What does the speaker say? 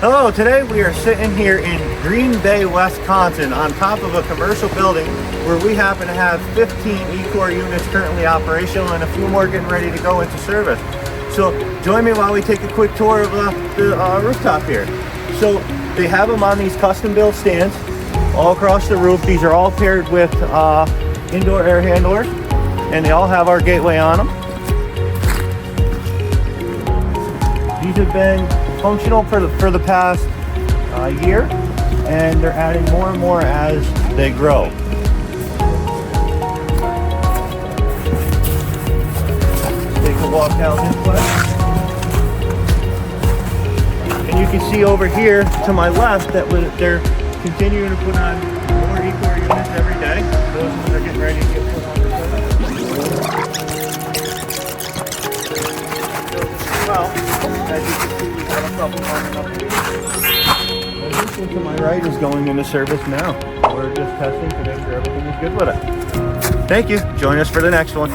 Hello, today we are sitting here in Green Bay, Wisconsin on top of a commercial building where we happen to have 15 E-Core units currently operational and a few more getting ready to go into service. So join me while we take a quick tour of the rooftop here. So they have them on these custom built stands all across the roof. These are all paired with indoor air handlers and they all have our gateway on them. These have been functional for the past year, and they're adding more and more as they grow. Take a walk down this way, and you can see over here to my left that they're continuing to put on more E-Core units every day. Those ones are getting ready to get put on the well, as you can see, we have a couple coming up here. This one to my right is going into service now. We're just testing to make sure everything is good with it. Thank you. Join us for the next one.